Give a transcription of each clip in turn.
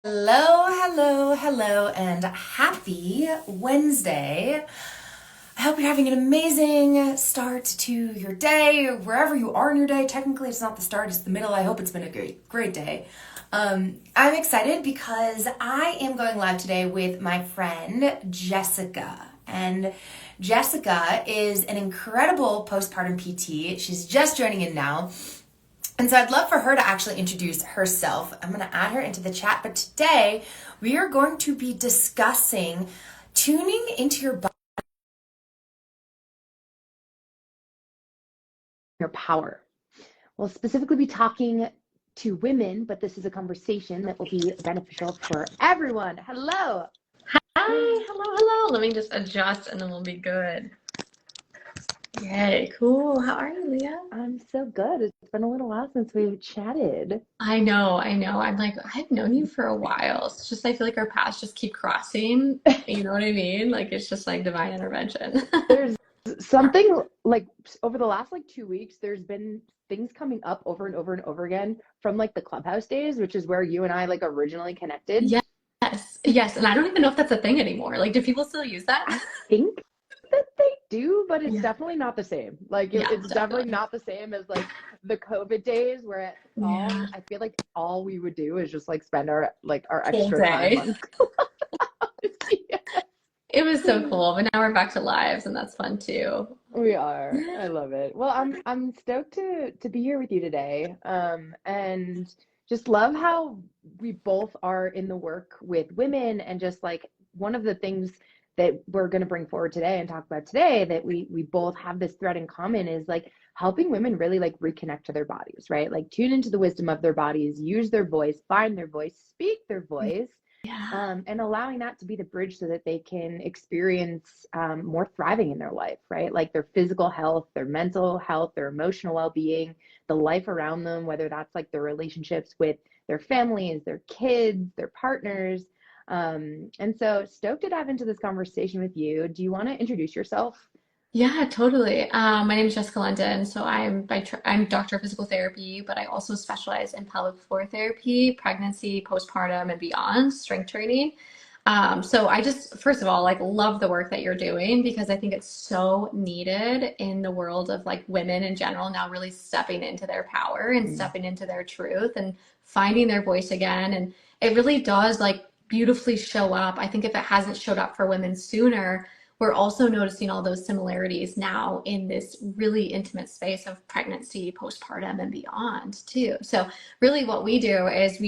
Hello, hello, hello, and happy Wednesday. I hope you're having an amazing start to your day, wherever you are in your day. Technically, it's not the start, it's the middle. I hope it's been a great day. I'm excited because I am going live today with my friend Jessica. And Jessica is an incredible postpartum PT. She's just joining in now. And so I'd love for her to actually introduce herself. I'm going to add her into the chat. But today we are going to be discussing tuning into your power. We'll specifically be talking to women, but this is a conversation that will be beneficial for everyone. Hello. Hi, hello. Let me just adjust and then we'll be good. Yay, cool. How are you, Leah? I'm so good. It's been a little while since we've chatted. I know. I'm like, I've known you for a while. It's just I feel like our paths just keep crossing. You know what I mean? Like it's just like divine intervention. There's something like over the last 2 weeks, there's been things coming up over and over and over again from the Clubhouse days, which is where you and I originally connected. Yes. Yes. And I don't even know if that's a thing anymore. Like, do people still use that? I think that they do, but it's Yeah. definitely not the same. Yeah, It's definitely definitely. not the same as the COVID days where Yeah. I feel like all we would do is just spend our Whole extra time day. on Clubhouse. Yeah, It was so cool. But now we're back to lives and that's fun too. we are. I love it. Well, I'm stoked to be here with you today. And just love how we both are in the work with women and just one of the things that we're going to bring forward today and talk about today that we both have this thread in common is helping women really reconnect to their bodies, right? Tune into the wisdom of their bodies, use their voice, find their voice, speak their voice, Yeah. and allowing that to be the bridge so that they can experience more thriving in their life, right? Like their physical health, their mental health, their emotional well-being, the life around them, whether that's their relationships with their families, their kids, their partners. And so stoked to dive into this conversation with you. Do you want to introduce yourself? Yeah, totally. My name is Jessica London. So I'm doctor of physical therapy, but I also specialize in pelvic floor therapy, pregnancy, postpartum, and beyond, strength training. So I just, first of all, love the work that you're doing because I think it's so needed in the world of women in general now really stepping into their power and Mm. stepping into their truth and finding their voice again. And it really does beautifully show up. I think if it hasn't showed up for women sooner, we're also noticing all those similarities now in this really intimate space of pregnancy, postpartum, and beyond too. So really what we do is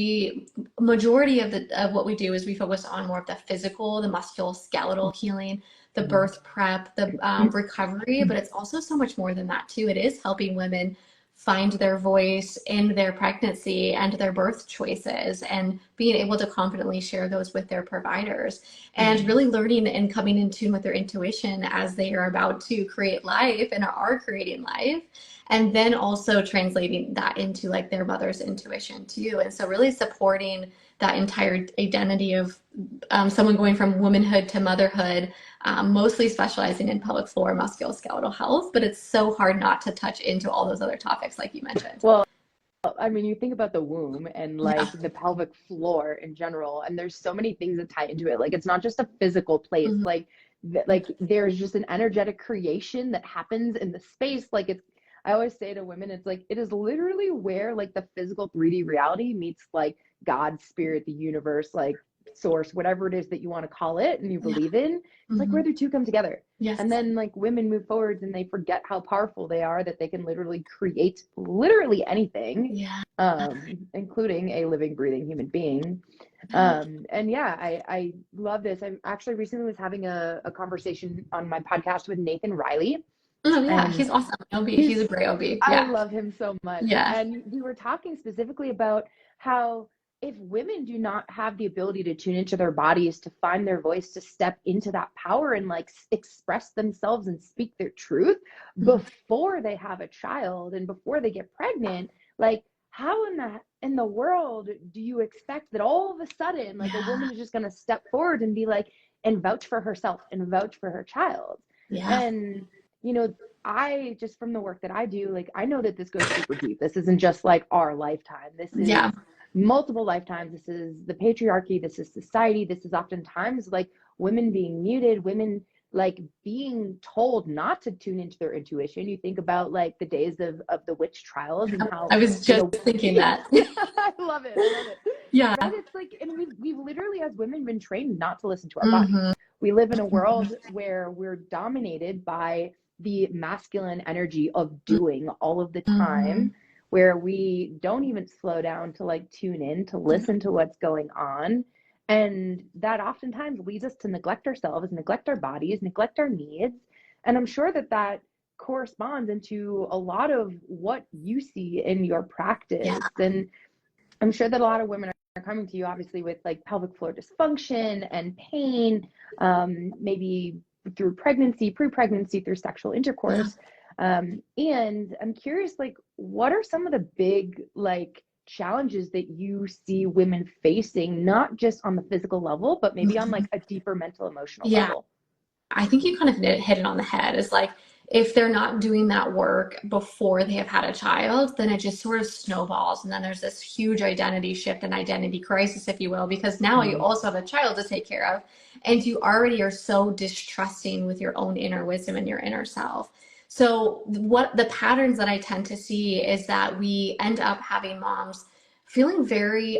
majority of what we do is we focus on more of the physical, the musculoskeletal healing, the Mhm. birth prep, the recovery, but it's also so much more than that too. It is helping women find their voice in their pregnancy and their birth choices and being able to confidently share those with their providers and Mhm. really learning and coming in tune with their intuition as they are about to create life and are creating life, and then also translating that into their mother's intuition too. And so really supporting that entire identity of someone going from womanhood to motherhood, mostly specializing in pelvic floor musculoskeletal health, but it's so hard not to touch into all those other topics like you mentioned. Well, I mean, you think about the womb and Yeah. the pelvic floor in general, and there's so many things that tie into it. It's not just a physical place. Mhm. There's just an energetic creation that happens in the space. I always say to women, it's it is literally where the physical 3D reality meets God, spirit, the universe, source, whatever it is that you want to call it and you Yeah. believe in. It's where Hmm. the two come together. And Yes. then women move forwards and they forget how powerful they are, that they can literally create literally anything, Yeah. including a living, breathing human being. And yeah, I love this. I actually recently was having a conversation on my podcast with Nathan Riley, Oh yeah, and he's awesome. OB. He's a he's great OB. I Yeah. love him so much. Yeah. And we were talking specifically about how if women do not have the ability to tune into their bodies, to find their voice, to step into that power and express themselves and speak their truth Mhm. before they have a child and before they get pregnant, how in the world do you expect that all of a sudden a Yeah. woman is just going to step forward and be and vouch for herself and vouch for her child? Yeah. And you know I from the work that I do, I know that this goes super deep. This isn't just our lifetime. This is Yeah. multiple lifetimes. This is the patriarchy. This is society. This is oftentimes like women being muted, women like being told not to tune into their intuition. You think about like the days of the witch trials and how, I was you just know, thinking that. I love it. I love it. Yeah. Right? It's like, and we've literally as women been trained not to listen to our bodies. Mm-hmm. We live in a world where we're dominated by the masculine energy of doing all of the time, where we don't even slow down to like tune in, to listen to what's going on. And that oftentimes leads us to neglect ourselves, neglect our bodies, neglect our needs. And I'm sure that that corresponds into a lot of what you see in your practice. Yeah. And I'm sure that a lot of women are coming to you obviously with like pelvic floor dysfunction and pain, maybe through pregnancy, pre-pregnancy, through sexual intercourse. And I'm curious, like, what are some of the big like challenges that you see women facing, not just on the physical level, but maybe on like a deeper mental, emotional Yeah. level? I think you kind of hit it on the head. Is like if they're not doing that work before they have had a child, then it just sort of snowballs. And then there's this huge identity shift and identity crisis, if you will, because now you also have a child to take care of. And you already are so distrusting with your own inner wisdom and your inner self. So what the patterns that I tend to see is that we end up having moms feeling very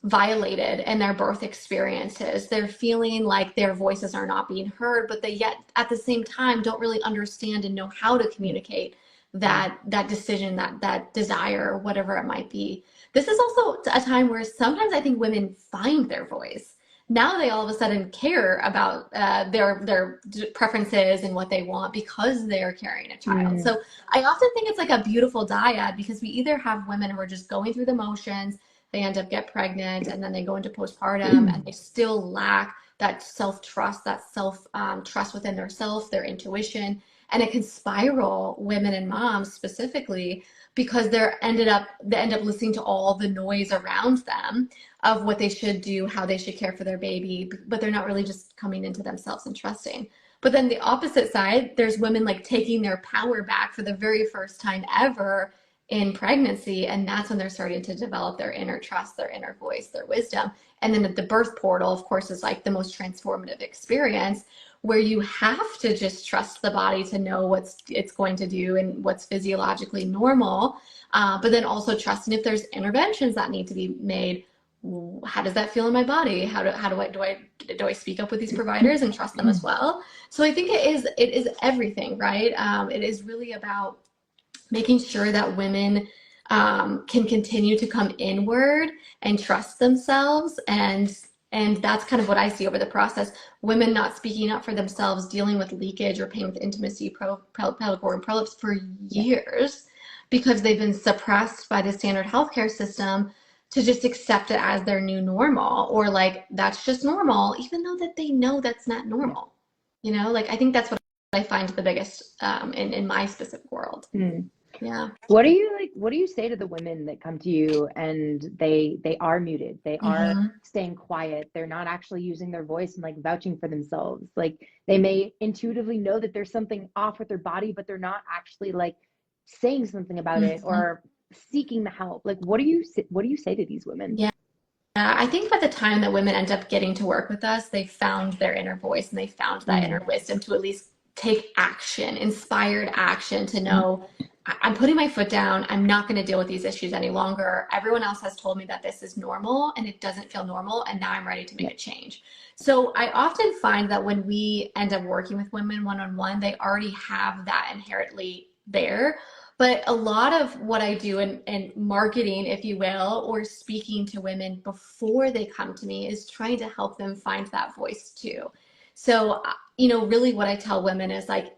violated in their birth experiences. They're feeling like their voices are not being heard, but they yet at the same time don't really understand and know how to communicate that decision, that desire, whatever it might be. This is also a time where sometimes I think women find their voice. Now they all of a sudden care about their preferences and what they want because they're carrying a child. So I often think it's like a beautiful dyad because we either have women who are just going through the motions, they end up get pregnant, and then they go into postpartum and they still lack that self-trust, that self-trust within their self, their intuition. And it can spiral women and moms specifically because they end up listening to all the noise around them of what they should do, how they should care for their baby, but they're not really just coming into themselves and trusting. But then the opposite side, there's women like taking their power back for the very first time ever in pregnancy, and that's when they're starting to develop their inner trust, their inner voice, their wisdom. And then the birth portal, of course, is like the most transformative experience where you have to just trust the body to know what it's going to do and what's physiologically normal, but then also trusting if there's interventions that need to be made. How does that feel in my body? How do I speak up with these providers and trust them as well? So I think it is everything, right? It is really about making sure that women can continue to come inward and trust themselves. And that's kind of what I see over the process. Women not speaking up for themselves, dealing with leakage or pain with intimacy, pelvic organ prolapse for years because they've been suppressed by the standard healthcare system to just accept it as their new normal, or like that's just normal, even though that they know that's not normal. You know, like I think that's what I find the biggest in my specific world. Yeah. What do you say to the women that come to you and they are muted, they are staying quiet, they're not actually using their voice and like vouching for themselves, like they may intuitively know that there's something off with their body, but they're not actually like saying something about it or seeking the help? Like what do you say to these women? Yeah. I think by the time that women end up getting to work with us, they found their inner voice and they found that inner wisdom to at least take action, inspired action, to know I'm putting my foot down. I'm not going to deal with these issues any longer. Everyone else has told me that this is normal and it doesn't feel normal. And now I'm ready to make a change. So I often find that when we end up working with women one-on-one, they already have that inherently there. But a lot of what I do in marketing, if you will, or speaking to women before they come to me is trying to help them find that voice too. So, really what I tell women is like,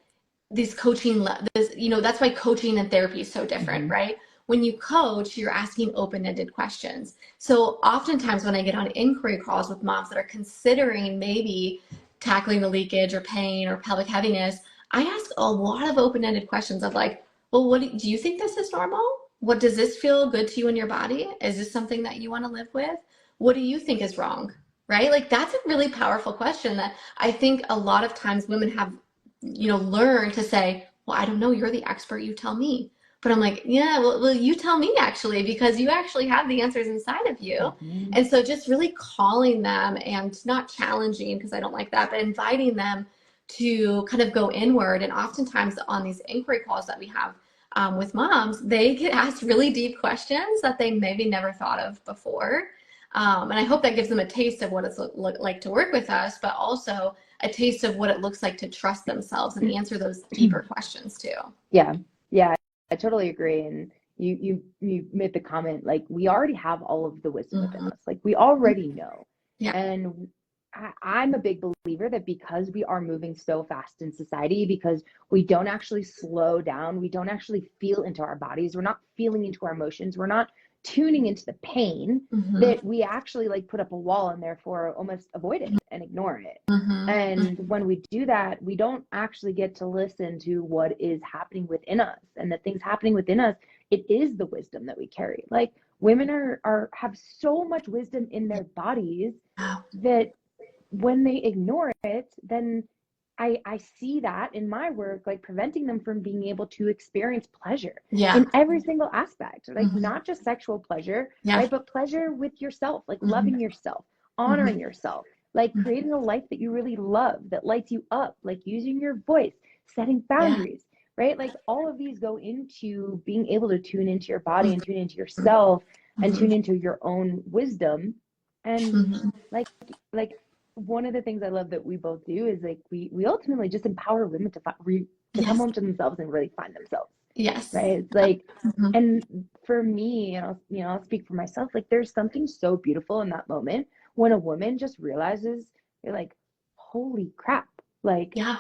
these coaching, that's why coaching and therapy is so different, right? When you coach, you're asking open-ended questions. So oftentimes when I get on inquiry calls with moms that are considering maybe tackling the leakage or pain or pelvic heaviness, I ask a lot of open-ended questions of like, well, do you think this is normal? What does this feel good to you in your body? Is this something that you want to live with? What do you think is wrong? Right? Like that's a really powerful question that I think a lot of times women have learn to say, well, I don't know, you're the expert, you tell me. But I'm like, yeah, well, you tell me actually, because you actually have the answers inside of you. Mhm. And so just really calling them and not challenging, because I don't like that, but inviting them to kind of go inward. And oftentimes on these inquiry calls that we have with moms, they get asked really deep questions that they maybe never thought of before. And I hope that gives them a taste of what it's like to work with us, but also a taste of what it looks like to trust themselves and answer those deeper questions too. Yeah, yeah, I totally agree. And you made the comment, like, we already have all of the wisdom within Mhm. us. Like, we already know. Yeah. And I'm a big believer that because we are moving so fast in society, because we don't actually slow down, we don't actually feel into our bodies, we're not feeling into our emotions, we're not tuning into the pain, Mhm. that we actually like put up a wall and therefore almost avoid it and ignore it. Mhm. And when we do that, we don't actually get to listen to what is happening within us. And the things happening within us, it is the wisdom that we carry. Like, women are have so much wisdom in their bodies Wow. that when they ignore it, then I see that in my work, like preventing them from being able to experience pleasure Yeah. in every single aspect, like Mhm. not just sexual pleasure, Yeah. right? But pleasure with yourself, like Mhm. loving yourself, Mhm. honoring yourself, like creating a life that you really love, that lights you up, like using your voice, setting Yeah. boundaries, right? Like all of these go into being able to tune into your body Mhm. and tune into yourself and tune Mhm. into your own wisdom. And Mhm. like like one of the things I love that we both do is like we ultimately just empower women to to come Yes. home to themselves and really find themselves, Yes. right? It's like, Mhm. and for me, and I'll speak for myself, like there's something so beautiful in that moment when a woman just realizes, you're like, holy crap, like Yeah.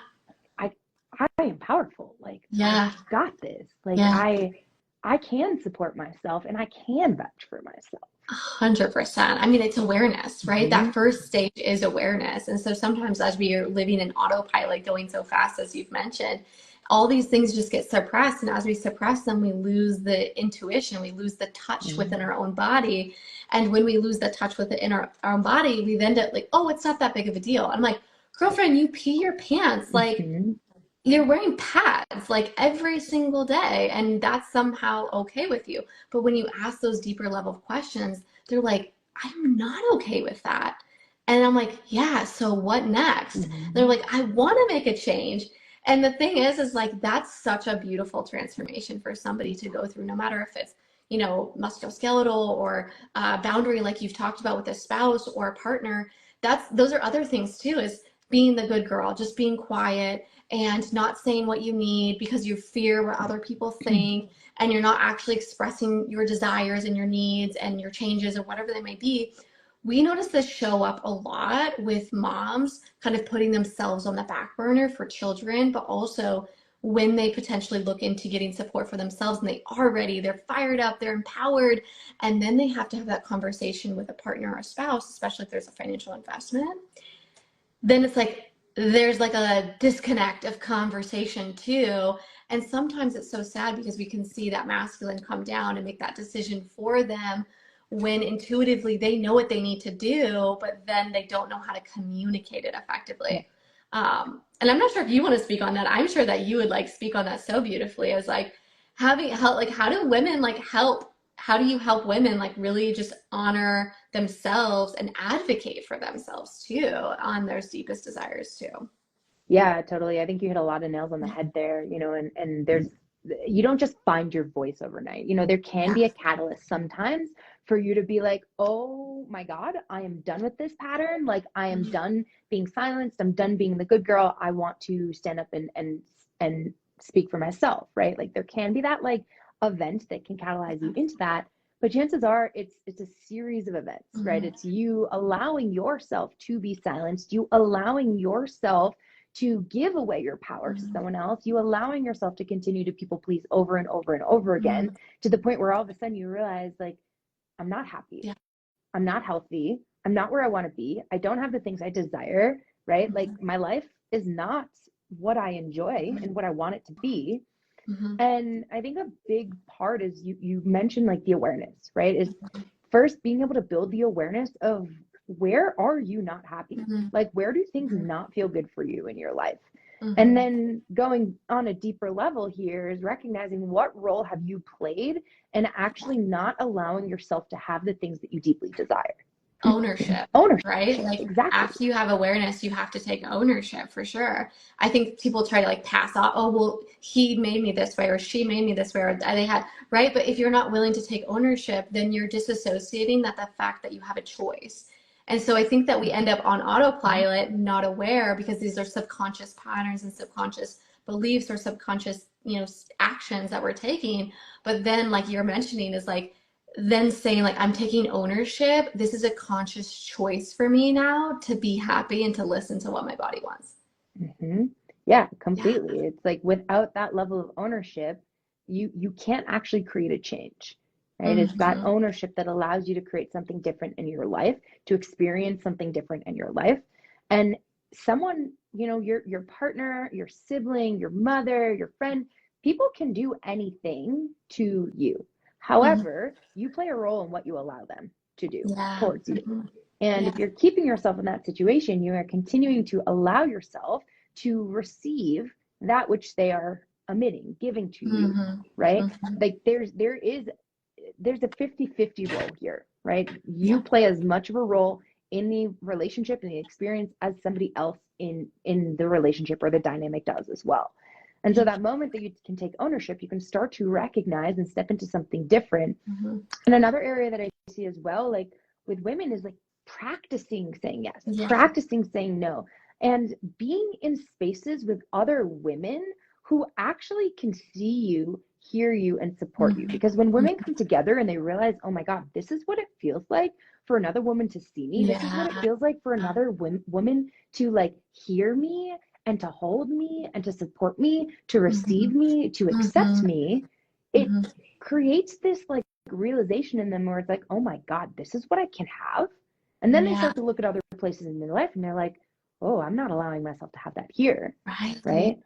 I I am powerful, like I've Yeah. got this, like Yeah. I can support myself and I can vouch for myself. 100%. I mean, it's awareness, right? Hmm. That first stage is awareness. And so sometimes as we are living in autopilot, going so fast, as you've mentioned, all these things just get suppressed. And as we suppress them, we lose the intuition, we lose the touch within our own body. And when we lose the touch within our own body, we end up like, oh, it's not that big of a deal. I'm like, girlfriend, you pee your pants. Like, Hmm. you're wearing pads like every single day, and that's somehow okay with you. But when you ask those deeper level questions, they're like, I'm not okay with that. And I'm like, yeah, so what next? They're Hmm. like, I want to make a change. And the thing is like, that's such a beautiful transformation for somebody to go through, no matter if it's, musculoskeletal or boundary, like you've talked about with a spouse or a partner. Those are other things too, is being the good girl, just being quiet and not saying what you need because you fear what other people think, and you're not actually expressing your desires and your needs and your changes or whatever they may be. We notice this show up a lot with moms kind of putting themselves on the back burner for children, but also when they potentially look into getting support for themselves and they are ready, they're fired up, they're empowered, and then they have to have that conversation with a partner or a spouse, especially if there's a financial investment. Then it's like there's like a disconnect of conversation too. And sometimes it's so sad because we can see that masculine come down and make that decision for them when intuitively they know what they need to do, but then they don't know how to communicate it Yeah. effectively. And I'm not sure if you want to speak on that. I'm sure that you would like speak on that so beautifully, as like having help, like how do women like help? How do you help women like really just honor themselves and advocate for themselves too on their deepest desires too? Yeah, totally. I think you hit a lot of nails on the head there, and you don't just find your voice overnight. There can Yeah. be a catalyst sometimes for you to be like, "Oh my God, I am done with this pattern. Like I am done being silenced. I'm done being the good girl. I want to stand up and speak for myself," right? Like there can be that like event that can catalyze you into that. But chances are it's a series of events, right? Mhm. It's you allowing yourself to be silenced, you allowing yourself to give away your power to Mhm. someone else, you allowing yourself to continue to people please over and over and over again, Mhm. to the point where all of a sudden you realize, like, I'm not happy. Yeah. I'm not healthy. I'm not where I want to be. I don't have the things I desire, right? Like, Mhm. my life is not what I enjoy and what I want it to be. Mhm. And I think a big part is you mentioned like the awareness, right? Is first being able to build the awareness of where are you not happy? Mhm. Like where do things not feel good for you in your life? And then going on a deeper level here is recognizing what role have you played and actually not allowing yourself to have the things that you deeply desire. Ownership, Ownership, right? Like exactly. after you have awareness, you have to take ownership for sure. I think people try to like pass off, oh, well, he made me this way or she made me this way or they had, right? But if you're not willing to take ownership, then you're disassociating that the fact that you have a choice. And so I think that we end up on autopilot, not aware, because these are subconscious patterns and subconscious beliefs or subconscious, actions that we're taking. But then, like you're mentioning, is like then saying like, I'm taking ownership. This is a conscious choice for me now to be happy and to listen to what my body wants. Yeah, completely. Yeah. It's like without that level of ownership, you can't actually create a change. Right? It's that ownership that allows you to create something different in your life, to experience something different in your life. And someone, your partner, your sibling, your mother, your friend, people can do anything to you. However, you play a role in what you allow them to do towards you. And if you're keeping yourself in that situation, you are continuing to allow yourself to receive that which they are emitting, giving to you, right? Like there's a 50-50 role here, right? You play as much of a role in the relationship and the experience as somebody else in the relationship or the dynamic does as well. And so that moment that you can take ownership, you can start to recognize and step into something different. And another area that I see as well, like with women, is like practicing saying yes, practicing saying no, and being in spaces with other women who actually can see you, hear you, and support you. Because when women come together and they realize, oh my God, this is what it feels like for another woman to see me. This is what it feels like for another woman to like hear me and to hold me and to support me, to receive me, to accept me. It creates this like realization in them where it's like, oh my God, this is what I can have. And then they start to look at other places in their life and they're like, oh, I'm not allowing myself to have that here. Right.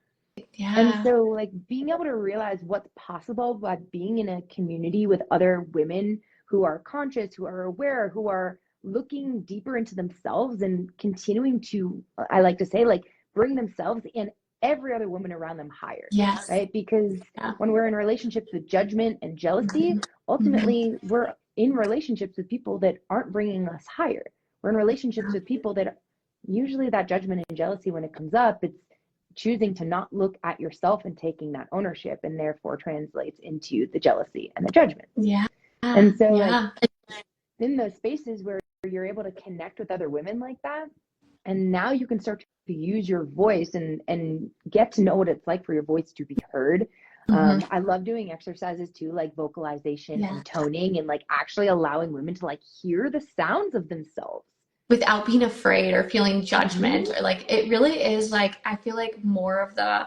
Yeah. And so like being able to realize what's possible by being in a community with other women who are conscious, who are aware, who are looking deeper into themselves and continuing to, I like to say, like bring themselves and every other woman around them higher. Yes. Right. Because when we're in relationships with judgment and jealousy, ultimately we're in relationships with people that aren't bringing us higher. We're in relationships with people that usually that judgment and jealousy, when it comes up, it's choosing to not look at yourself and taking that ownership, and therefore translates into the jealousy and the judgment. And so like in those spaces where you're able to connect with other women like that, and now you can start to use your voice and get to know what it's like for your voice to be heard. I love doing exercises too, like vocalization and toning, and like actually allowing women to like hear the sounds of themselves without being afraid or feeling judgment or like it really is like I feel like more of the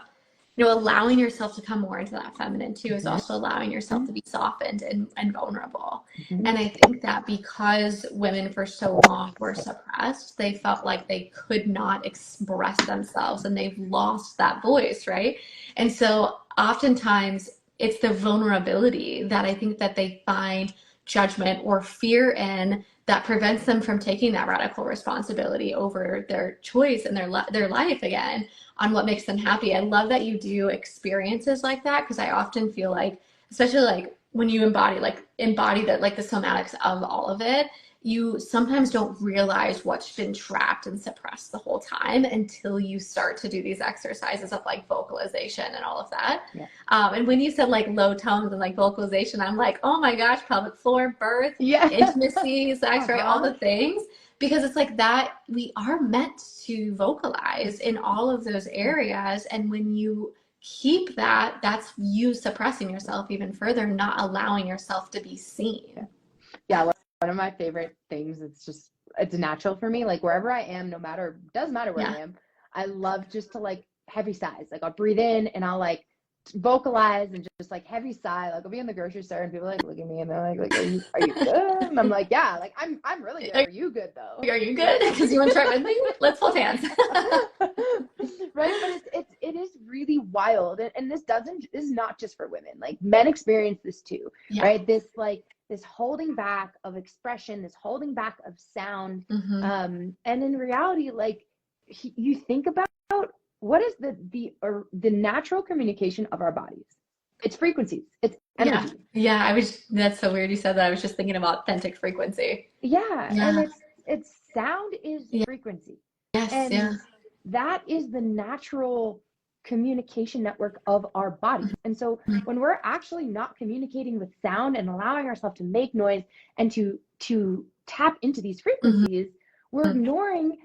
allowing yourself to come more into that feminine too is also allowing yourself to be softened and vulnerable. And I think that because women for so long were suppressed, they felt like they could not express themselves and they've lost that voice, right? And so oftentimes it's the vulnerability that I think that they find judgment or fear in that prevents them from taking that radical responsibility over their choice and their life again on what makes them happy. I love that you do experiences like that, because I often feel like, especially like when you embody that, like the somatics of all of it, you sometimes don't realize what's been trapped and suppressed the whole time until you start to do these exercises of like vocalization and all of that. And when you said like low tones and like vocalization, I'm like, oh my gosh, pelvic floor, birth, intimacy, sex, right? All the things. Because it's like that we are meant to vocalize in all of those areas. And when you keep that, that's you suppressing yourself even further, not allowing yourself to be seen. One of my favorite things, it's natural for me, like wherever I am, doesn't matter where I am, I love just to like heavy sighs. Like I'll breathe in and I'll like vocalize and just like heavy sigh. Like I'll be in the grocery store and people like look at me and they're like are you good? And I'm like, yeah, like I'm really good. Are you good though? Are you good? Because you want to try with me? Let's hold hands. Right. But it is really wild. And this is not just for women. Like men experience this too, right? This holding back of expression, this holding back of sound. And in reality, like you think about what is the natural communication of our bodies? It's frequencies, it's Yeah. energy. Yeah. That's so weird you said that. I was just thinking about authentic frequency. Yeah, and Yeah. it's sound is Yeah. frequency. Yes. Yeah. And that is the natural communication network of our bodies. And so when we're actually not communicating with sound and allowing ourselves to make noise and to tap into these frequencies, we're ignoring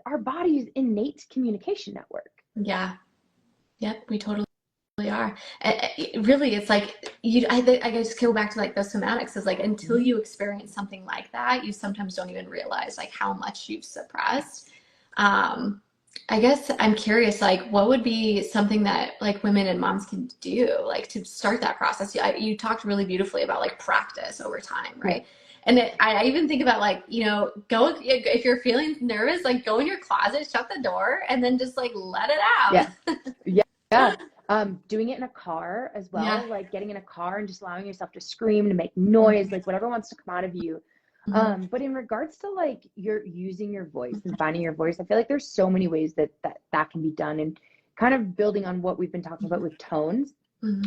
our body's innate communication network. Yeah. Yep. We totally are. Really, it's like I guess go back to like the somatics is like until you experience something like that, you sometimes don't even realize like how much you've suppressed. I guess I'm curious, like what would be something that like women and moms can do like to start that process? You talked really beautifully about like practice over time, right? Yeah. And I even think about like, go if you're feeling nervous, like go in your closet, shut the door, and then just like let it out. Yeah. Doing it in a car as well, Yeah. like getting in a car and just allowing yourself to scream, to make noise, like whatever wants to come out of you. But in regards to like you're using your voice and finding your voice, I feel like there's so many ways that can be done. And kind of building on what we've been talking about with tones,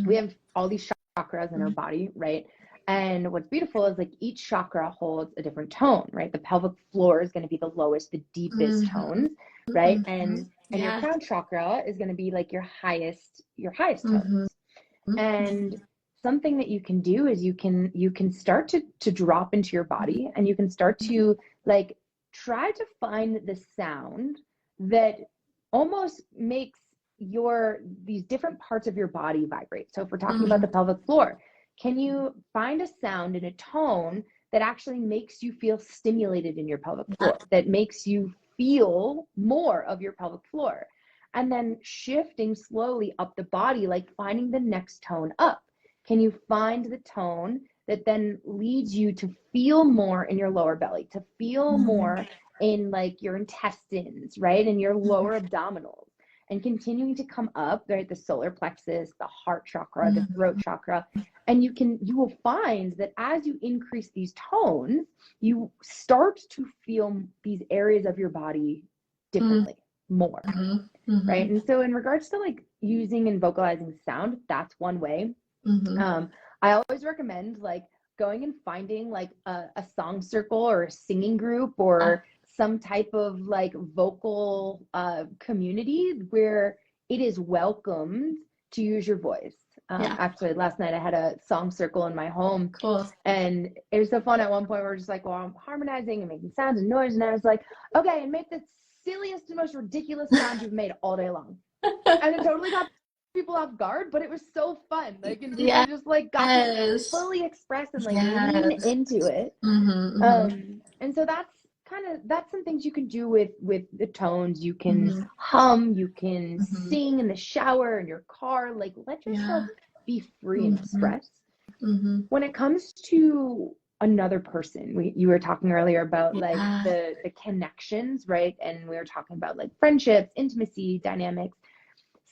we have all these chakras in our body, right? And what's beautiful is like each chakra holds a different tone, right? The pelvic floor is going to be the lowest, the deepest tones, right? And your crown chakra is going to be like your highest tones. And something that you can do is you can start to drop into your body, and you can start to like try to find the sound that almost makes these different parts of your body vibrate. So if we're talking about the pelvic floor, can you find a sound and a tone that actually makes you feel stimulated in your pelvic floor, that makes you feel more of your pelvic floor? And then shifting slowly up the body, like finding the next tone up. Can you find the tone that then leads you to feel more in your lower belly, to feel more in like your intestines, right? And your lower abdominals, and continuing to come up, right? The solar plexus, the heart chakra, the throat chakra. And you will find that as you increase these tones, you start to feel these areas of your body differently, more, right? And so in regards to like using and vocalizing sound, that's one way. I always recommend like going and finding like a song circle or a singing group or some type of like vocal community where it is welcomed to use your voice. Actually, last night I had a song circle in my home. Cool. And it was so fun. At one point, we were just like, well, I'm harmonizing and making sounds and noise. And I was like, okay, and make the silliest and most ridiculous sound you've made all day long. And it totally got people off guard, but it was so fun. Like, and people just like got to fully express and like lean into it. And so that's some things you can do with the tones. You can hum, you can sing in the shower, in your car, like let yourself be free and express. When it comes to another person, you were talking earlier about like the connections, right? And we were talking about like friendships, intimacy, dynamics.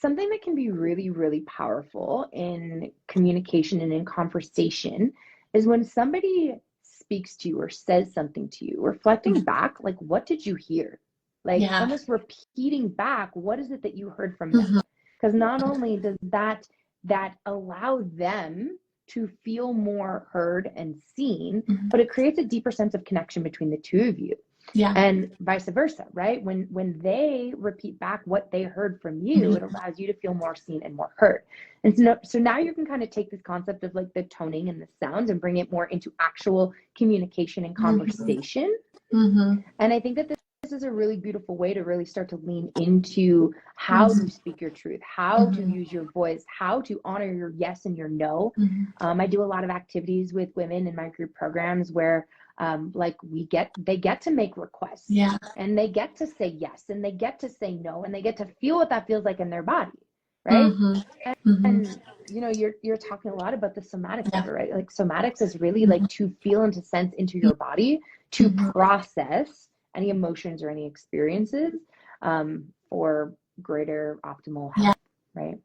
Something that can be really, really powerful in communication and in conversation is when somebody speaks to you or says something to you, reflecting back, like, what did you hear? Like almost repeating back, what is it that you heard from them? Because not only does that allow them to feel more heard and seen, but it creates a deeper sense of connection between the two of you. And vice versa, right? When they repeat back what they heard from you, it allows you to feel more seen and more heard. And so now you can kind of take this concept of like the toning and the sounds and bring it more into actual communication and conversation. And I think that this is a really beautiful way to really start to lean into how you speak your truth, how to use your voice, how to honor your yes and your no. I do a lot of activities with women in my group programs where like they get to make requests, and they get to say yes, and they get to say no, and they get to feel what that feels like in their body, right? And you know, you're talking a lot about the somatics of it, right? Like somatics is really like to feel and to sense into your body, to process any emotions or any experiences for greater optimal health, right?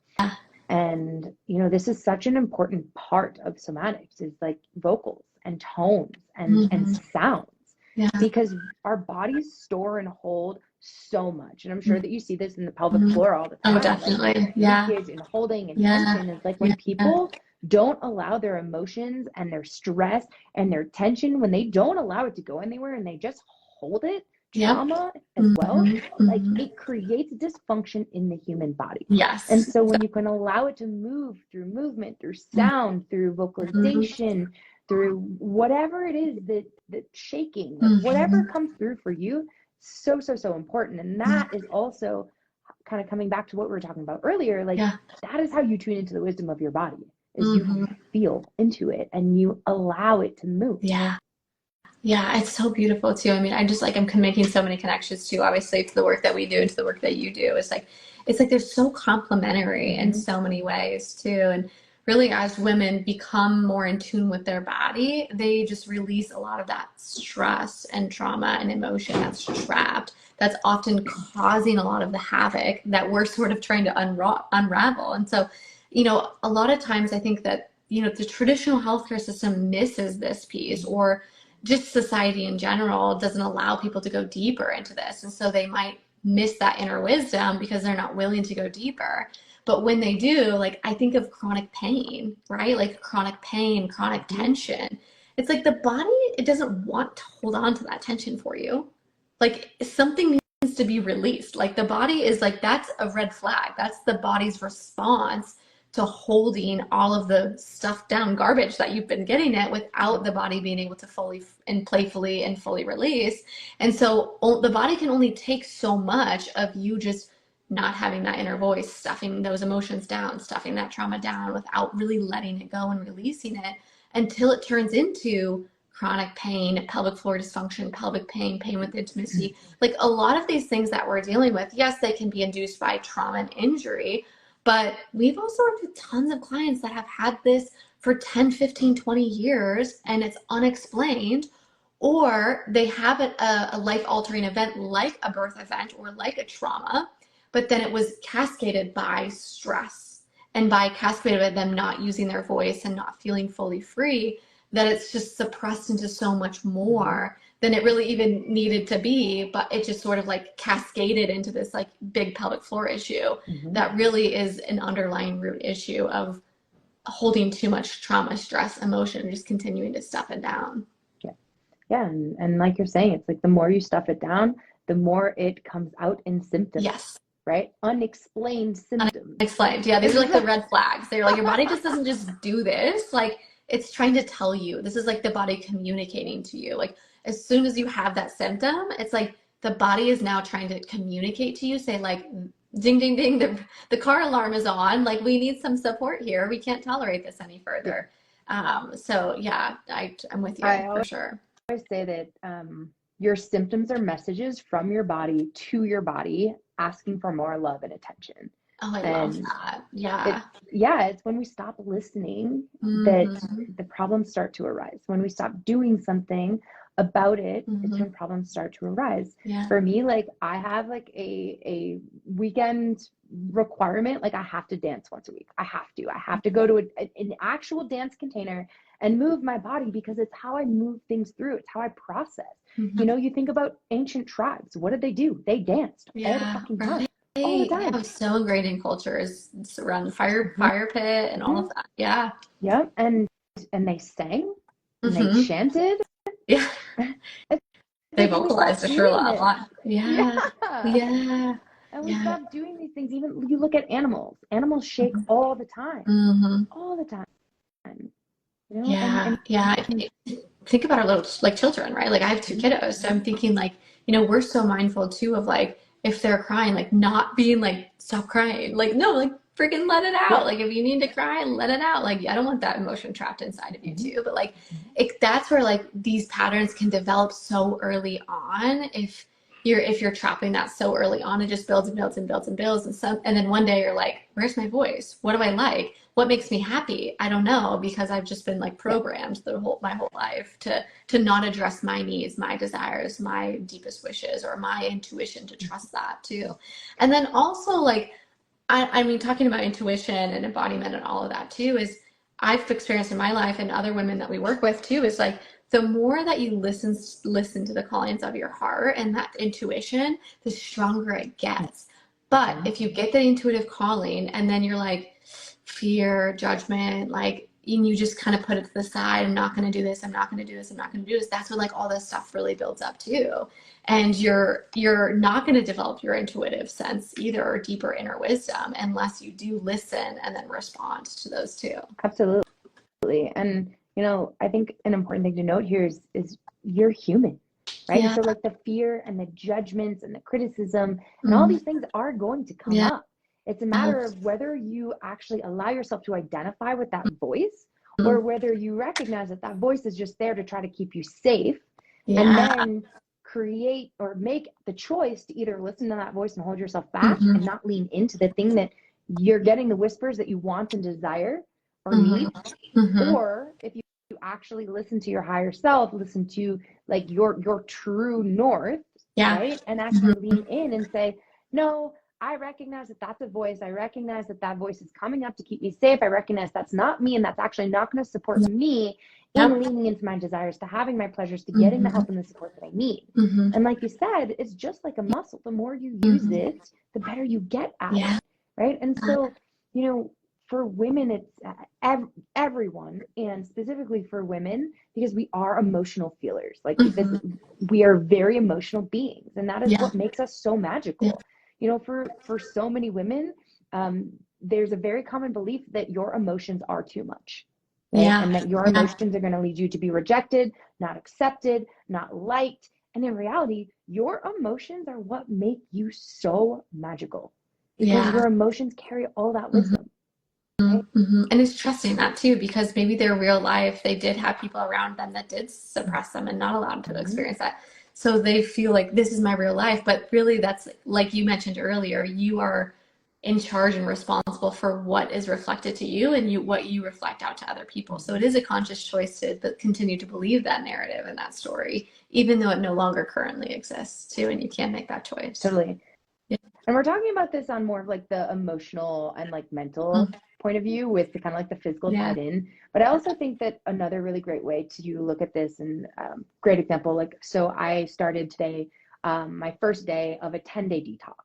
And you know, this is such an important part of somatics, is like vocals and tones and sounds. Yeah. because our bodies store and hold so much. And I'm sure that you see this in the pelvic Mhm. floor all the Oh, time, like definitely. Yeah. leakage and holding and Yeah. tension. It's like when Yeah. people don't allow their emotions and their stress and their tension, when they don't allow it to go anywhere and they just hold it, Yep. trauma as well, Mhm. like Mhm. it creates dysfunction in the human body. Yes. And so when you can allow it to move through movement, through sound, through vocalization, through whatever it is that shaking, like whatever comes through for you, so important. And that is also kind of coming back to what we were talking about earlier, like Yeah. that is how you tune into the wisdom of your body, is you Mhm. feel into it and you allow it to move. Yeah. Yeah, it's so beautiful too. I mean, I just like I'm making so many connections too, obviously, to the work that we do and to the work that you do. It's like they're so complementary in so many ways too. And really, as women become more in tune with their body, they just release a lot of that stress and trauma and emotion that's trapped. That's often causing a lot of the havoc that we're sort of trying to unravel. And so, a lot of times I think that, the traditional healthcare system misses this piece, or just society in general doesn't allow people to go deeper into this. And so they might miss that inner wisdom because they're not willing to go deeper. But when they do, like I think of chronic pain, right? Like chronic pain, chronic tension. It's like the body, it doesn't want to hold on to that tension for you. Like something needs to be released. Like the body is like, that's a red flag. That's the body's response to holding all of the stuff down garbage that you've been getting it without the body being able to fully and playfully and fully release. And so the body can only take so much of you just not having that inner voice, stuffing those emotions down, stuffing that trauma down without really letting it go and releasing it until it turns into chronic pain, pelvic floor dysfunction, pelvic pain, pain with intimacy. Like a lot of these things that we're dealing with, yes, they can be induced by trauma and injury, but we've also worked with tons of clients that have had this for 10, 15, 20 years and it's unexplained, or they have a life-altering event like a birth event or like a trauma, but then it was cascaded by stress and by cascaded by them not using their voice and not feeling fully free, that it's just suppressed into so much more than it really even needed to be, but it just sort of like cascaded into this like big pelvic floor issue that really is an underlying root issue of holding too much trauma, stress, emotion, and just continuing to stuff it down. Yeah. And like you're saying, it's like the more you stuff it down, the more it comes out in symptoms. Yes. Right? Unexplained symptoms. Unexplained. Yeah, these are like the red flags. They're like, your body just doesn't just do this. Like it's trying to tell you. This is like the body communicating to you. Like as soon as you have that symptom, it's like the body is now trying to communicate to you, say like, ding, ding, ding, the car alarm is on. Like we need some support here. We can't tolerate this any further. So yeah, I'm with you for sure. I always say that your symptoms are messages from your body to your body asking for more love and attention. Oh, I love that. Yeah. It's when we stop listening that the problems start to arise. When we stop doing something about it, it's when problems start to arise. Yeah. For me, like I have like a weekend requirement. Like I have to dance once a week. I have to go to an actual dance container and move my body because it's how I move things through. It's how I process. You think about ancient tribes. What did they do? They danced all the fucking time. All the time. Yeah, it was so ingrained in cultures around the fire pit and all of that. Yeah. Yeah. And they sang and they chanted. Yeah. They vocalized a lot. Yeah. Yeah. And we stopped doing these things. Even you look at animals. Animals shake all the time. All the time. Yeah. Yeah. Think about our little like children, right? Like I have 2 kiddos. So I'm thinking like, we're so mindful too of like if they're crying, like not being like, stop crying. Like, no, like freaking let it out. Like if you need to cry, let it out. Like I don't want that emotion trapped inside of you too. But like that's where like these patterns can develop so early on. If you're trapping that so early on, it just builds and builds and builds and builds. And then one day you're like, where's my voice? What do I like? What makes me happy? I don't know, because I've just been like programmed my whole life to not address my needs, my desires, my deepest wishes, or my intuition, to trust that too. And then also like, I mean, talking about intuition and embodiment and all of that too, is I've experienced in my life and other women that we work with too is like the more that you listen to the callings of your heart and that intuition, the stronger it gets. But if you get the intuitive calling and then you're like fear, judgment, like and you just kind of put it to the side, I'm not going to do this, I'm not going to do this, I'm not going to do this. That's when like all this stuff really builds up too. And you're not going to develop your intuitive sense either or deeper inner wisdom unless you do listen and then respond to those two. Absolutely. And I think an important thing to note here is you're human, right? Yeah. So like the fear and the judgments and the criticism and all these things are going to come up. It's a matter of whether you actually allow yourself to identify with that voice or whether you recognize that that voice is just there to try to keep you safe and then create or make the choice to either listen to that voice and hold yourself back and not lean into the thing that you're getting the whispers that you want and desire or need, or if you actually listen to your higher self, listen to like your true north, right? And actually lean in and say, no, I recognize that that's a voice. I recognize that that voice is coming up to keep me safe. I recognize that's not me and that's actually not going to support me in leaning into my desires, to having my pleasures, to getting the help and the support that I need. And like you said, it's just like a muscle. The more you use it, the better you get at it, right? And so, for women, it's everyone, and specifically for women, because we are emotional feelers. Like we are very emotional beings, and that is what makes us so magical. For so many women, there's a very common belief that your emotions are too much, right? And that your emotions are going to lead you to be rejected, not accepted, not liked. And in reality, your emotions are what make you so magical, because your emotions carry all that wisdom. Right? And it's trusting that too, because maybe their real life, they did have people around them that did suppress them and not allow them to experience that. So they feel like this is my real life, but really that's like you mentioned earlier, you are in charge and responsible for what is reflected to you and what you reflect out to other people. So it is a conscious choice to continue to believe that narrative and that story, even though it no longer currently exists too, and you can make that choice. Totally. And we're talking about this on more of like the emotional and like mental point of view, with the kind of like the physical tied in. But I also think that another really great way to look at this, and great example, like, so I started today my first day of a 10-day detox.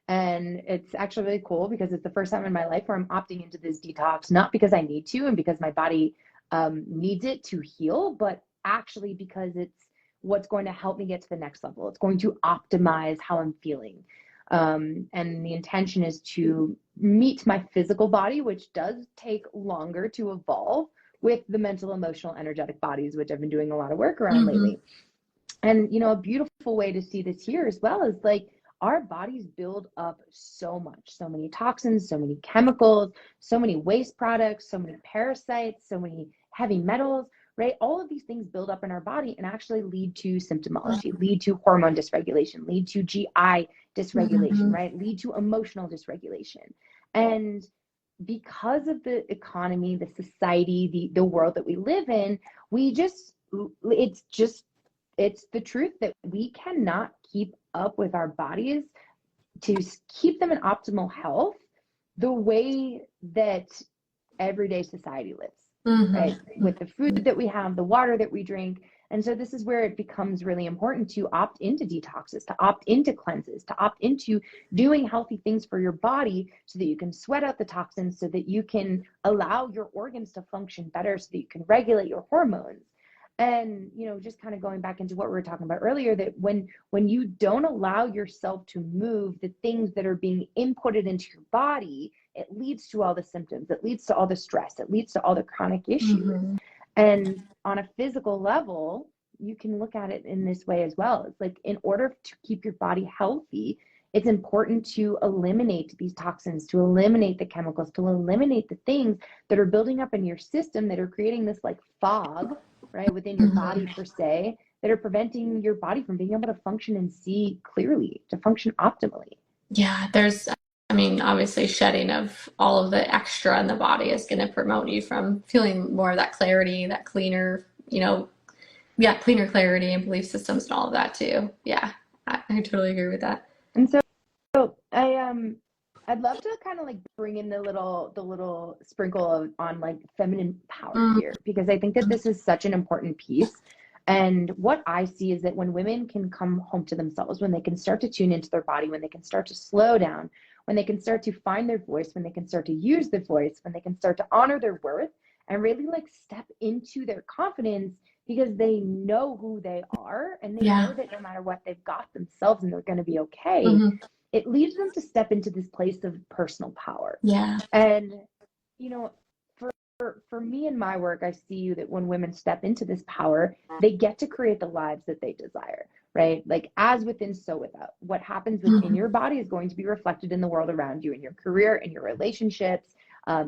And it's actually really cool because it's the first time in my life where I'm opting into this detox, not because I need to and because my body needs it to heal, but actually because it's what's going to help me get to the next level. It's going to optimize how I'm feeling. And the intention is to meet my physical body, which does take longer to evolve, with the mental, emotional, energetic bodies, which I've been doing a lot of work around lately. And, a beautiful way to see this here as well is like our bodies build up so much, so many toxins, so many chemicals, so many waste products, so many parasites, so many heavy metals, right? All of these things build up in our body and actually lead to symptomology, lead to hormone dysregulation, lead to GI dysregulation, right? Lead to emotional dysregulation. And because of the economy, the society, the world that we live in, it's the truth that we cannot keep up with our bodies to keep them in optimal health the way that everyday society lives, right? With the food that we have, the water that we drink. And so this is where it becomes really important to opt into detoxes, to opt into cleanses, to opt into doing healthy things for your body so that you can sweat out the toxins, so that you can allow your organs to function better, so that you can regulate your hormones. And, just kind of going back into what we were talking about earlier, that when you don't allow yourself to move the things that are being inputted into your body, it leads to all the symptoms, it leads to all the stress, it leads to all the chronic issues. And on a physical level, you can look at it in this way as well. It's like, in order to keep your body healthy, it's important to eliminate these toxins, to eliminate the chemicals, to eliminate the things that are building up in your system that are creating this like fog, right, within your body per se, that are preventing your body from being able to function and see clearly, to function optimally. Yeah, obviously shedding of all of the extra in the body is going to promote you from feeling more of that clarity, that cleaner, cleaner clarity and belief systems and all of that too. Yeah, I totally agree with that. And so I I'd love to kind of like bring in the little sprinkle of on like feminine power Mm, here, because I think that this is such an important piece. And what I see is that when women can come home to themselves, when they can start to tune into their body, when they can start to slow down, when they can start to find their voice, when they can start to use their voice, when they can start to honor their worth and really like step into their confidence, because they know who they are and they yeah. know that no matter what, they've got themselves and they're going to be okay. Hmm. It leads them to step into this place of personal power. Yeah. And, you know, for me in my work, I see that when women step into this power, they get to create the lives that they desire, right? Like as within, so without. What happens within Hmm. your body is going to be reflected in the world around you, in your career, in your relationships,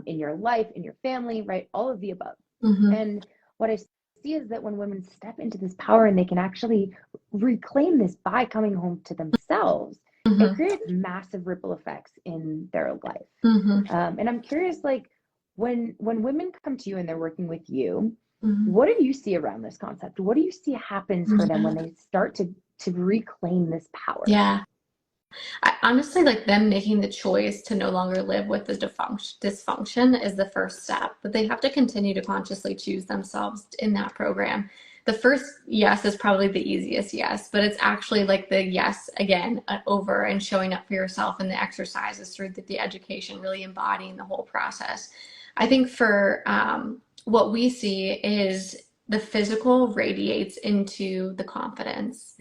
in your life, in your family, right? All of the above. Hmm. And what I see is that when women step into this power and they can actually reclaim this by coming home to themselves, it Hmm. creates massive ripple effects in their life. Hmm. And I'm curious, like when women come to you and they're working with you, Hmm. what do you see around this concept? What do you see happens for them Yeah. when they start to reclaim this power? Yeah. I honestly like them making the choice to no longer live with the dysfunction is the first step, but they have to continue to consciously choose themselves in that program. The first yes is probably the easiest yes, but it's actually like the yes again over and showing up for yourself in the exercises through the education, really embodying the whole process. I think for what we see is the physical radiates into the confidence,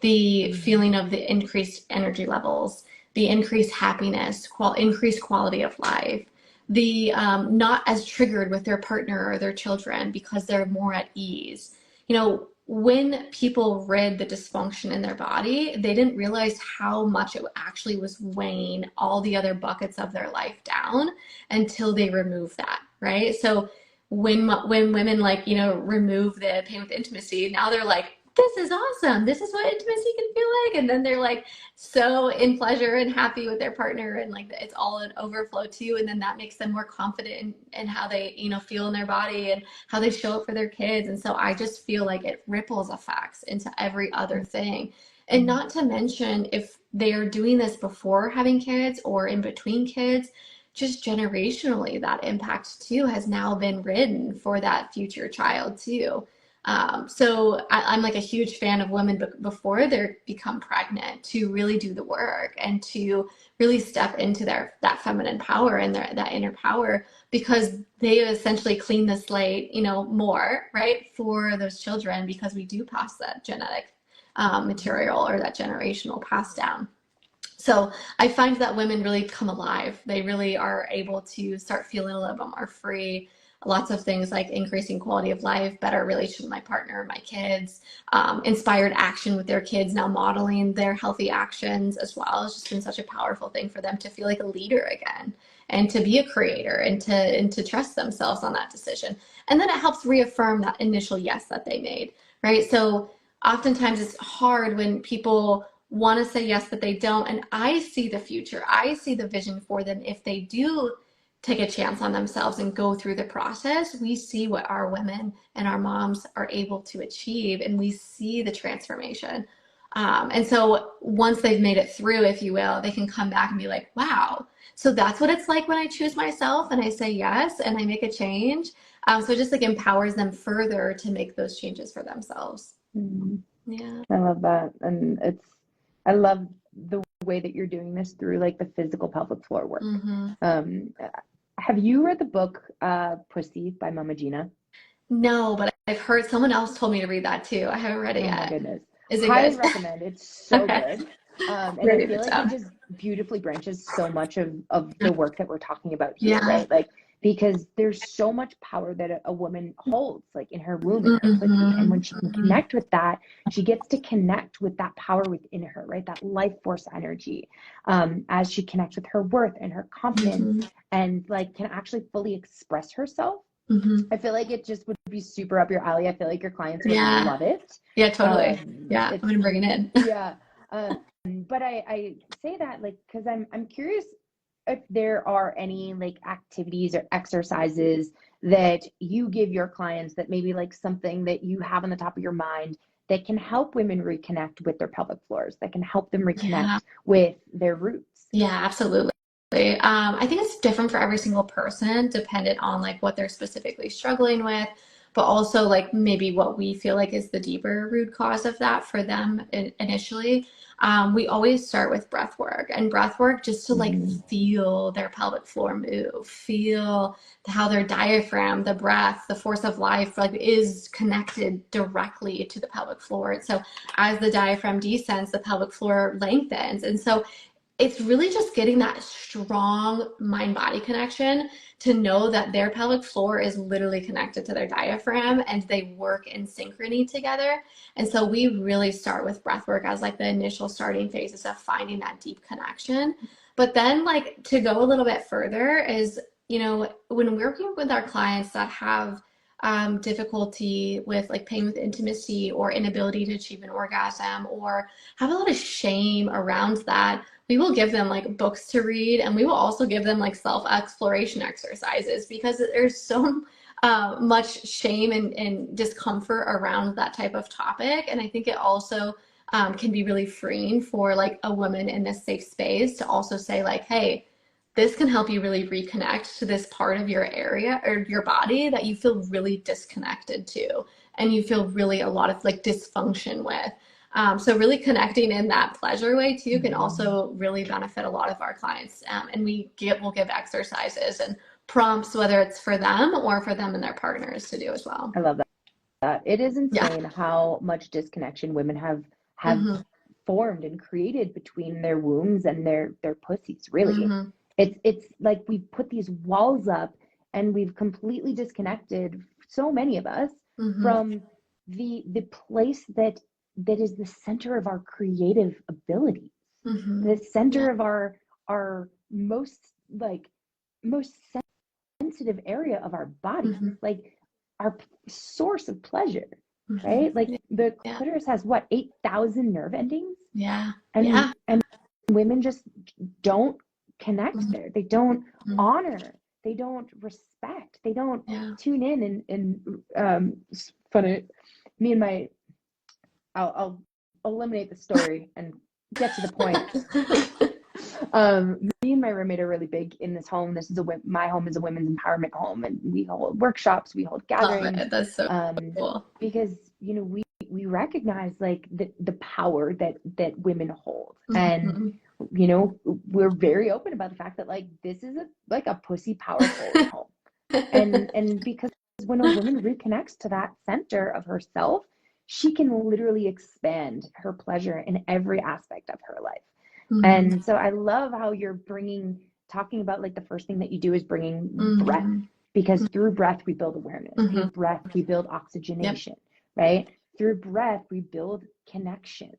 the Mm-hmm. feeling of the increased energy levels, the increased happiness, increased quality of life, the not as triggered with their partner or their children because they're more at ease. You know, when people rid the dysfunction in their body, they didn't realize how much it actually was weighing all the other buckets of their life down until they remove that, right? So when women like, you know, remove the pain with intimacy, now they're like, this is awesome. This is what intimacy can feel like. And then they're like so in pleasure and happy with their partner, and like it's all an overflow too. And then that makes them more confident in how they, you know, feel in their body and how they show up for their kids. And so I just feel like it ripples effects into every other thing. And not to mention if they are doing this before having kids or in between kids, just generationally, that impact too has now been ridden for that future child too. So I'm like a huge fan of women before they become pregnant to really do the work and to really step into that feminine power and that inner power, because they essentially clean the slate, you know, more, right, for those children, because we do pass that genetic material or that generational pass down. So I find that women really come alive. They really are able to start feeling a little bit more free. Lots of things like increasing quality of life, better relationship with my partner, my kids, inspired action with their kids, now modeling their healthy actions as well. It's just been such a powerful thing for them to feel like a leader again and to be a creator and to trust themselves on that decision. And then it helps reaffirm that initial yes that they made, right? So oftentimes it's hard when people want to say yes, but they don't. And I see the future. I see the vision for them. If they do take a chance on themselves and go through the process, we see what our women and our moms are able to achieve, and we see the transformation. And so once they've made it through, if you will, they can come back and be like, wow, so that's what it's like when I choose myself and I say yes and I make a change. So it just like empowers them further to make those changes for themselves. Mm-hmm. Yeah. I love that. And I love the way that you're doing this through like the physical pelvic floor work. Mm-hmm. Um, have you read the book Pussy by Mama Gina? No, but I've heard someone else told me to read that too. I haven't read it Oh my yet. goodness. Is it Highly good? recommend. It's so Okay. good. And I Writing feel it like it down. just beautifully branches so much of the work that we're talking about here, Yeah. right? Like, because there's so much power that a woman holds, like in her womb, in her pussy. And when Mm-hmm. she can connect with that, she gets to connect with that power within her, right? That life force energy, as she connects with her worth and her confidence Mm-hmm. and like can actually fully express herself. Mm-hmm. I feel like it just would be super up your alley. I feel like your clients would Yeah. love it. Yeah, totally. Yeah, I'm It's gonna bring it in. yeah. But I say that like because I'm curious if there are any like activities or exercises that you give your clients that maybe like something that you have on the top of your mind that can help women reconnect with their pelvic floors, that can help them Yeah. reconnect with their roots. Yeah, absolutely. I think it's different for every single person, dependent on like what they're specifically struggling with, but also like maybe what we feel like is the deeper root cause of that for them initially. We always start with breath work and breath work just to like Mhm. feel their pelvic floor move, feel how their diaphragm, the breath, the force of life like is connected directly to the pelvic floor. So as the diaphragm descends, the pelvic floor lengthens. And so it's really just getting that strong mind body connection to know that their pelvic floor is literally connected to their diaphragm and they work in synchrony together. And so we really start with breath work as like the initial starting phases of finding that deep connection. But then, like, to go a little bit further, is, when we're working with our clients that have difficulty with like pain with intimacy or inability to achieve an orgasm or have a lot of shame around that, we will give them like books to read, and we will also give them like self-exploration exercises because there's so much shame and discomfort around that type of topic. And I think it also can be really freeing for like a woman in this safe space to also say like, hey, this can help you really reconnect to this part of your area or your body that you feel really disconnected to and you feel really a lot of like dysfunction with. So really connecting in that pleasure way too can also really benefit a lot of our clients. And we'll give exercises and prompts, whether it's for them or for them and their partners to do as well. I love that. It is Yeah. insane how much disconnection women have Mm-hmm. formed and created between their wombs and their pussies, really. Mm-hmm. It's like we put these walls up and we've completely disconnected, so many of us, Mm-hmm. from the place that is the center of our creative abilities, Mm-hmm. the center Yeah. of our most sensitive area of our body, Mm-hmm. like our source of pleasure, Mm-hmm. right? Like the Yeah. clitoris has what, 8,000 nerve endings? Yeah. And Yeah. women just don't connect Mm-hmm. there. They don't Mm-hmm. honor, they don't respect, they don't Yeah. tune in. And it's funny, me and my, I'll eliminate the story and get to the point. Me and my roommate are really big in this home. My home is a women's empowerment home, and we hold workshops, we hold Love gatherings, it. That's so cool. because we recognize like the power that women hold, and Mm-hmm. we're very open about the fact that like this is a pussy powerful home, and because when a woman reconnects to that center of herself, she can literally expand her pleasure in every aspect of her life. Mm-hmm. And so I love how you're talking about like the first thing that you do is bringing breath, Mm-hmm. because through breath we build awareness. Mm-hmm. Through breath we build Yep. oxygenation, right? Through breath we build connection.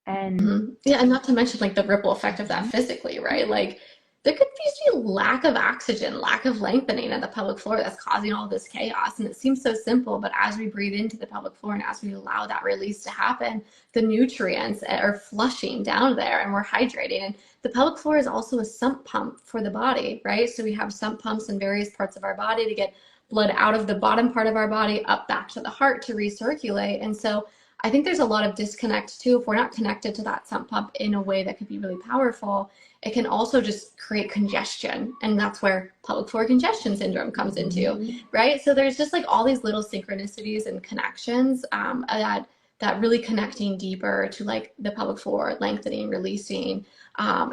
And Mm-hmm. Yeah, and not to mention like the ripple effect of that physically, right? Like there could be lack of oxygen, lack of lengthening at the pelvic floor that's causing all this chaos. And it seems so simple, but as we breathe into the pelvic floor and as we allow that release to happen, the nutrients are flushing down there and we're hydrating. And the pelvic floor is also a sump pump for the body, right? So we have sump pumps in various parts of our body to get blood out of the bottom part of our body up back to the heart to recirculate. And so I think there's a lot of disconnect too. If we're not connected to that sump pump in a way that could be really powerful, it can also just create congestion. And that's where pelvic floor congestion syndrome comes into, right? So there's just like all these little synchronicities and connections that really connecting deeper to like the pelvic floor, lengthening, releasing,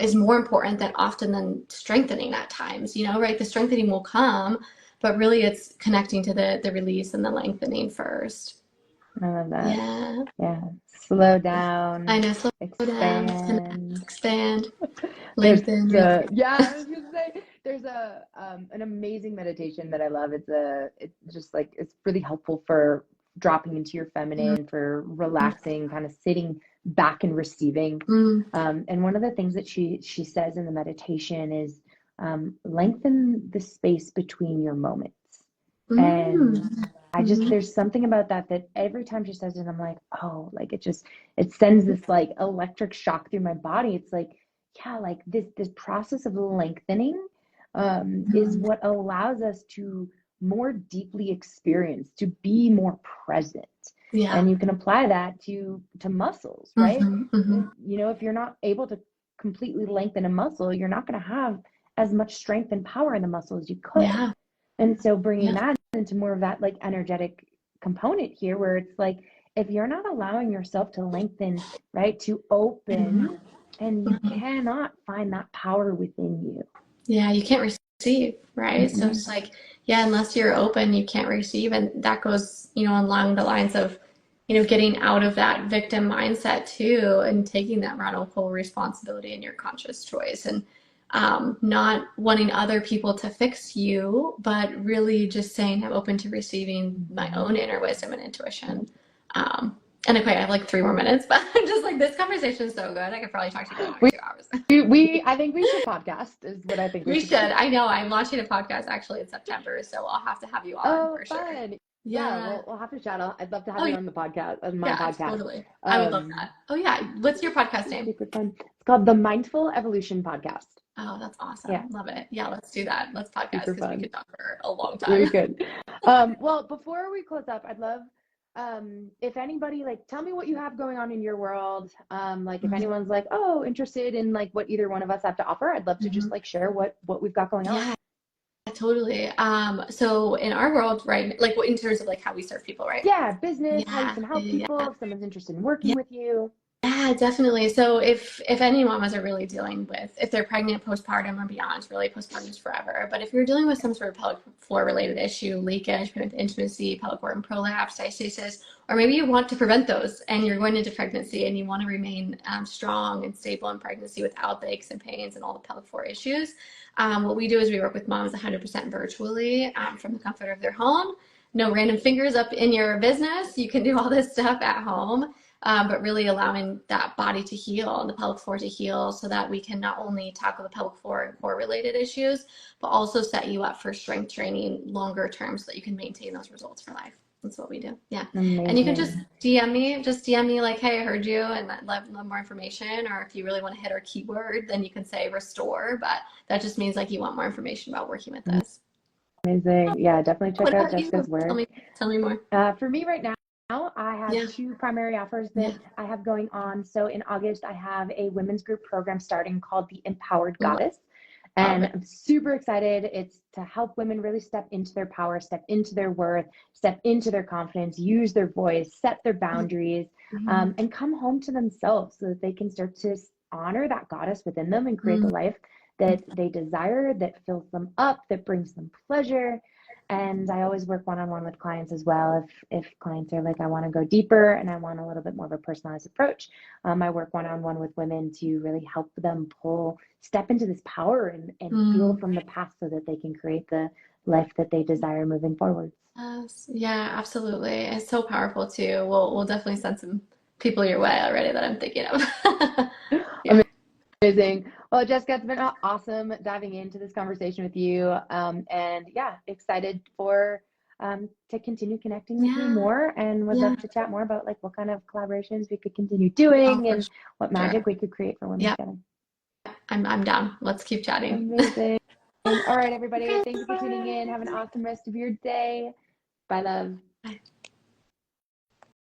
is more important than strengthening at times, right? The strengthening will come, but really it's connecting to the release and the lengthening first. I love that. Yeah. Yeah. Slow down. I know. Slow down, Expand. expand, There's lengthen. yeah, I was gonna say there's an amazing meditation that I love. It's just like it's really helpful for dropping into your feminine, for relaxing, kind of sitting back and receiving. And one of the things that she says in the meditation is lengthen the space between your moments. And I just, there's something about that every time she says it, I'm like, oh, like it sends this like electric shock through my body. It's like, yeah, like this process of lengthening is what allows us to more deeply experience, to be more present. Yeah. And you can apply that to muscles, right? If you're not able to completely lengthen a muscle, you're not going to have as much strength and power in the muscle as you could. Yeah. And so bringing Yeah. that into more of that like energetic component here, where it's like, if you're not allowing yourself to lengthen, right, to open, and you Mhm. cannot find that power within you. Yeah, you can't receive, right? So Mhm. it's like, yeah, unless you're open, you can't receive. And that goes, along the lines of, getting out of that victim mindset too, and taking that radical responsibility in your conscious choice, and not wanting other people to fix you, but really just saying, I'm open to receiving my own inner wisdom and intuition. Um, and okay, I have like 3 more minutes, but I'm just like, this conversation is so good. I could probably talk to you for another 2 hours. I think we should podcast is what I think we We should should. do. I know. I'm launching a podcast actually in September, so I'll have to have you on Oh, for sure. fun. Yeah. We'll have to chat. I'd love to have Oh, you yeah. on the podcast, on my Yeah, podcast. totally. I would love that. Oh, yeah. What's your podcast name? Super fun. It's called the Mindful Evolution Podcast. Oh, that's awesome. Yeah. Love it. Yeah, let's do that. Let's podcast Super because we fun. could talk for a long Really time. good. Well, before we close up, I'd love if anybody, like, tell me what you have going on in your world. Like, if anyone's like, oh, interested in like what either one of us have to offer, I'd love to just like share what we've got going on. Yeah, totally. So in our world, right, like in terms of like how we serve people, right? Yeah, business, how you Yeah, can help yeah. people, if someone's interested in working Yeah. with you. Yeah, definitely. So if any mamas are really dealing with, if they're pregnant, postpartum, or beyond, really postpartum is forever. But if you're dealing with some sort of pelvic floor related issue, leakage, intimacy, pelvic organ prolapse, diastasis, or maybe you want to prevent those and you're going into pregnancy and you want to remain strong and stable in pregnancy without the aches and pains and all the pelvic floor issues, what we do is we work with moms 100% virtually from the comfort of their home. No random fingers up in your business. You can do all this stuff at home. But really allowing that body to heal and the pelvic floor to heal so that we can not only tackle the pelvic floor and core related issues, but also set you up for strength training longer term so that you can maintain those results for life. That's what we do. Yeah. Amazing. And you can just DM me like, hey, I heard you and I'd love more information. Or if you really want to hit our keyword, then you can say restore, but that just means like you want more information about working with us. Amazing. Yeah, definitely check What out about you? Jessica's work. Tell me more. For me right now, I have 2 primary offers that I have going on. So in August, I have a women's group program starting called the Empowered Goddess. And I'm super excited. It's to help women really step into their power, step into their worth, step into their confidence, use their voice, set their boundaries, and come home to themselves so that they can start to honor that goddess within them and create the life that they desire, that fills them up, that brings them pleasure. And I always work one-on-one with clients as well. If clients are like, I want to go deeper and I want a little bit more of a personalized approach, I work one-on-one with women to really help them step into this power and heal from the past so that they can create the life that they desire moving forward. Yes, yeah, absolutely. It's so powerful too. We'll definitely send some people your way already that I'm thinking of. Yeah. Amazing. Well, Jessica, it's been awesome diving into this conversation with you. And yeah, excited to continue connecting with you more, and would love to chat more about like what kind of collaborations we could continue doing and what magic we could create for women together. I'm down. Let's keep chatting. Amazing. All right, everybody. Thank you for tuning in. Have an awesome rest of your day. Bye, love. Bye.